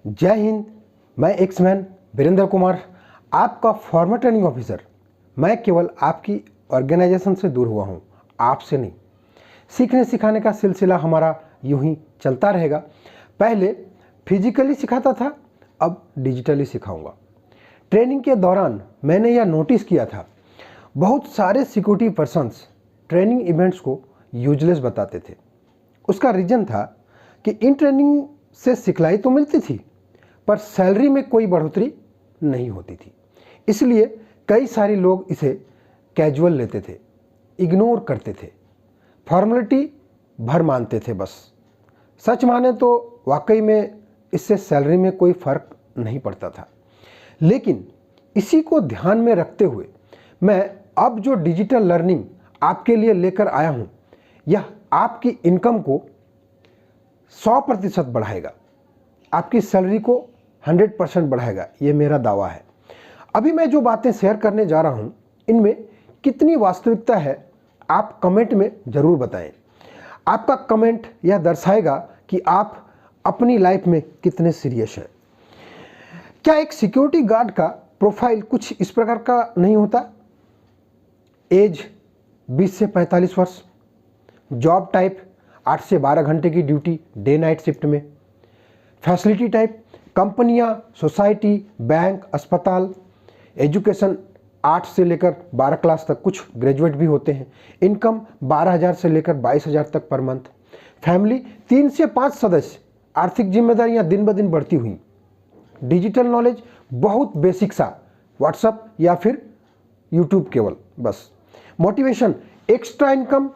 जय हिंद। मैं एक्समैन वीरेंद्र कुमार, आपका फॉर्मर ट्रेनिंग ऑफिसर। मैं केवल आपकी ऑर्गेनाइजेशन से दूर हुआ हूँ, आपसे नहीं। सीखने सिखाने का सिलसिला हमारा यूं ही चलता रहेगा। पहले फिजिकली सिखाता था, अब डिजिटली सिखाऊंगा। ट्रेनिंग के दौरान मैंने यह नोटिस किया था, बहुत सारे सिक्योरिटी पर्सन्स ट्रेनिंग इवेंट्स को यूजलेस बताते थे। उसका रीज़न था कि इन ट्रेनिंग से सिखलाई तो मिलती थी, पर सैलरी में कोई बढ़ोतरी नहीं होती थी। इसलिए कई सारे लोग इसे कैजुअल लेते थे, इग्नोर करते थे, फॉर्मेलिटी भर मानते थे बस। सच माने तो वाकई में इससे सैलरी में कोई फ़र्क नहीं पड़ता था। लेकिन इसी को ध्यान में रखते हुए मैं अब जो डिजिटल लर्निंग आपके लिए लेकर आया हूँ, यह आपकी इनकम को 100% बढ़ाएगा, आपकी सैलरी को 100% बढ़ाएगा। ये मेरा दावा है। अभी मैं जो बातें शेयर करने जा रहा हूँ, इनमें कितनी वास्तविकता है आप कमेंट में ज़रूर बताएं। आपका कमेंट यह दर्शाएगा कि आप अपनी लाइफ में कितने सीरियस हैं। क्या एक सिक्योरिटी गार्ड का प्रोफाइल कुछ इस प्रकार का नहीं होता? एज 20 से 45 वर्ष, जॉब टाइप 8 से 12 घंटे की ड्यूटी डे नाइट शिफ्ट में, फैसिलिटी टाइप कंपनियां, सोसाइटी, बैंक, अस्पताल, एजुकेशन 8 से लेकर 12 क्लास तक, कुछ ग्रेजुएट भी होते हैं। इनकम 12,000 से लेकर 22,000 तक पर मंथ। फैमिली 3 से 5 सदस्य। आर्थिक जिम्मेदारियां दिन ब दिन बढ़ती हुई। डिजिटल नॉलेज बहुत बेसिक सा, व्हाट्सएप या फिर यूट्यूब केवल बस। Motivation, extra income,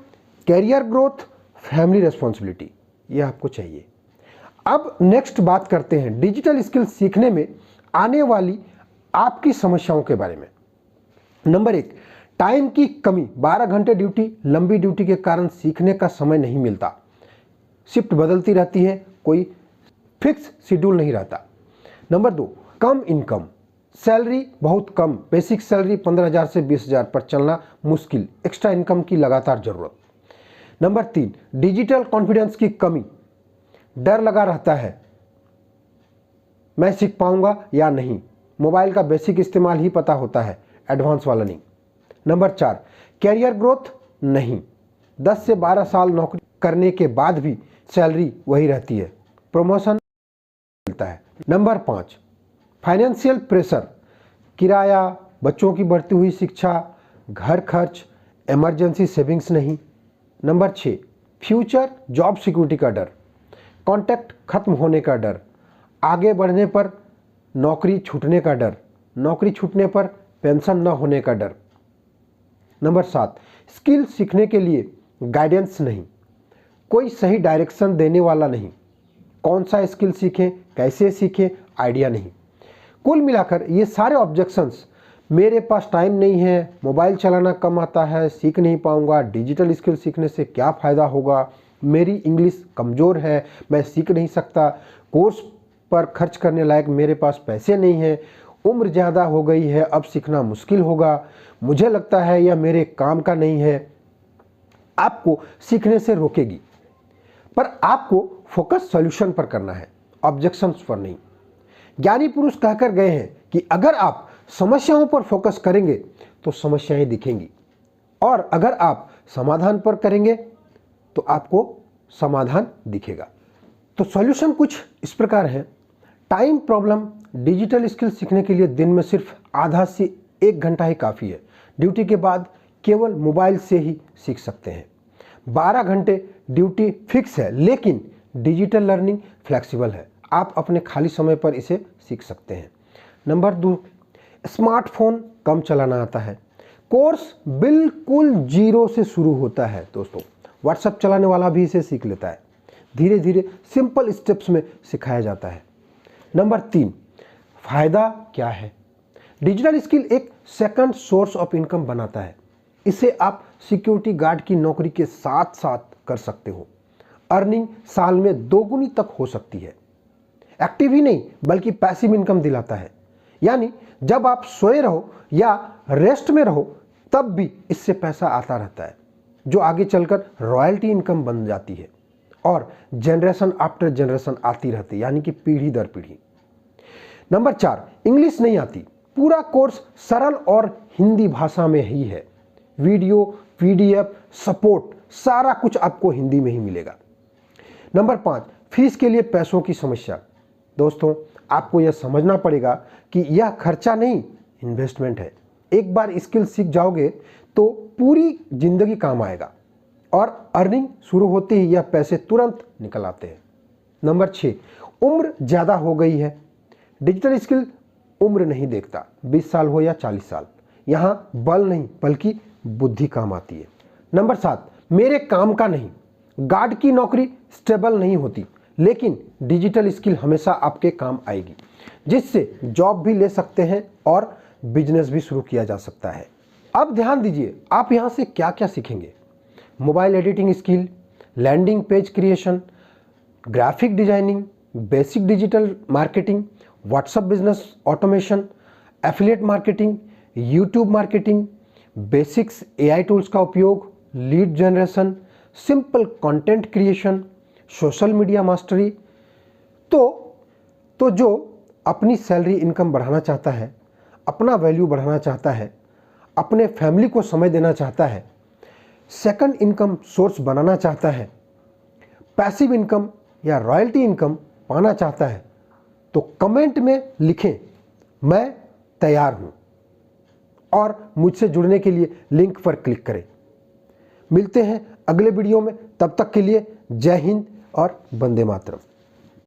career growth, family responsibility, ये आपको चाहिए। अब नेक्स्ट बात करते हैं डिजिटल स्किल सीखने में आने वाली आपकी समस्याओं के बारे में। नंबर 1, टाइम की कमी। 12 घंटे ड्यूटी, लंबी ड्यूटी के कारण सीखने का समय नहीं मिलता। शिफ्ट बदलती रहती है, कोई फिक्स शेड्यूल नहीं रहता। नंबर 2, कम इनकम, सैलरी बहुत कम, बेसिक सैलरी 15,000 से 20,000 पर चलना मुश्किल, एक्स्ट्रा इनकम की लगातार जरूरत। नंबर 3, डिजिटल कॉन्फिडेंस की कमी, डर लगा रहता है, मैं सीख पाऊंगा या नहीं। मोबाइल का बेसिक इस्तेमाल ही पता होता है, एडवांस वाला नहीं। नंबर 4, कैरियर ग्रोथ नहीं, 10 से 12 साल नौकरी करने के बाद भी सैलरी वही रहती है, प्रमोशन मिलता है। नंबर 5, फाइनेंशियल प्रेशर, किराया, बच्चों की बढ़ती हुई शिक्षा, घर खर्च, इमरजेंसी सेविंग्स नहीं। नंबर 6, फ्यूचर जॉब सिक्योरिटी का डर, कॉन्ट्रैक्ट खत्म होने का डर, आगे बढ़ने पर नौकरी छूटने का डर, नौकरी छूटने पर पेंशन न होने का डर। नंबर 7, स्किल सीखने के लिए गाइडेंस नहीं, कोई सही डायरेक्शन देने वाला नहीं, कौन सा स्किल सीखें, कैसे सीखें, आइडिया नहीं। कुल मिलाकर ये सारे ऑब्जेक्शंस, मेरे पास टाइम नहीं है, मोबाइल चलाना कम आता है, सीख नहीं पाऊंगा, डिजिटल स्किल सीखने से क्या फ़ायदा होगा, मेरी इंग्लिश कमज़ोर है, मैं सीख नहीं सकता, कोर्स पर खर्च करने लायक मेरे पास पैसे नहीं हैं, उम्र ज़्यादा हो गई है, अब सीखना मुश्किल होगा, मुझे लगता है यह मेरे काम का नहीं है, आपको सीखने से रोकेगी। पर आपको फोकस सॉल्यूशन पर करना है, ऑब्जेक्शंस पर नहीं। ज्ञानी पुरुष कहकर गए हैं कि अगर आप समस्याओं पर फोकस करेंगे तो समस्याएं दिखेंगी, और अगर आप समाधान पर करेंगे तो आपको समाधान दिखेगा। तो सॉल्यूशन कुछ इस प्रकार है। टाइम प्रॉब्लम, डिजिटल स्किल सीखने के लिए दिन में सिर्फ आधा से 1 घंटा ही काफ़ी है। ड्यूटी के बाद केवल मोबाइल से ही सीख सकते हैं। 12 घंटे ड्यूटी फिक्स है, लेकिन डिजिटल लर्निंग फ्लेक्सिबल है, आप अपने खाली समय पर इसे सीख सकते हैं। नंबर 2, स्मार्टफोन कम चलाना आता है, कोर्स बिल्कुल जीरो से शुरू होता है दोस्तों, व्हाट्सएप चलाने वाला भी इसे सीख लेता है, धीरे धीरे सिंपल स्टेप्स में सिखाया जाता है। नंबर 3, फायदा क्या है? डिजिटल स्किल एक सेकंड सोर्स ऑफ इनकम बनाता है। इसे आप सिक्योरिटी गार्ड की नौकरी के साथ साथ कर सकते हो। अर्निंग साल में 2 गुनी तक हो सकती है। एक्टिव ही नहीं बल्कि पैसिव इनकम दिलाता है, यानी जब आप सोए रहो या रेस्ट में रहो तब भी इससे पैसा आता रहता है, जो आगे चलकर रॉयल्टी इनकम बन जाती है और जनरेशन आफ्टर जनरेशन आती रहती है, यानी कि पीढ़ी दर पीढ़ी। नंबर 4, इंग्लिश नहीं आती, पूरा कोर्स सरल और हिंदी भाषा में ही है। वीडियो, पीडीएफ, सपोर्ट सारा कुछ आपको हिंदी में ही मिलेगा। नंबर 5, फीस के लिए पैसों की समस्या। दोस्तों, आपको यह समझना पड़ेगा कि यह खर्चा नहीं, इन्वेस्टमेंट है। एक बार स्किल सीख जाओगे तो पूरी जिंदगी काम आएगा और अर्निंग शुरू होते ही यह पैसे तुरंत निकल आते हैं। नंबर 6, उम्र ज़्यादा हो गई है। डिजिटल स्किल उम्र नहीं देखता, 20 साल हो या 40 साल, यहाँ बल नहीं बल्कि बुद्धि काम आती है। नंबर 7, मेरे काम का नहीं। गार्ड की नौकरी स्टेबल नहीं होती, लेकिन डिजिटल स्किल हमेशा आपके काम आएगी, जिससे जॉब भी ले सकते हैं और बिजनेस भी शुरू किया जा सकता है। अब ध्यान दीजिए, आप यहाँ से क्या क्या सीखेंगे। Mobile editing skill, landing page creation, graphic designing, basic digital marketing, WhatsApp business automation, affiliate marketing, YouTube marketing, basics AI tools का उपयोग, lead generation, simple content creation, social media mastery. तो जो अपनी सैलरी इनकम बढ़ाना चाहता है, अपना value बढ़ाना चाहता है, अपने फैमिली को समय देना चाहता है, सेकंड इनकम सोर्स बनाना चाहता है, पैसिव इनकम या रॉयल्टी इनकम पाना चाहता है, तो कमेंट में लिखें, मैं तैयार हूं, और मुझसे जुड़ने के लिए लिंक पर क्लिक करें। मिलते हैं अगले वीडियो में, तब तक के लिए जय हिंद और वंदे मातरम।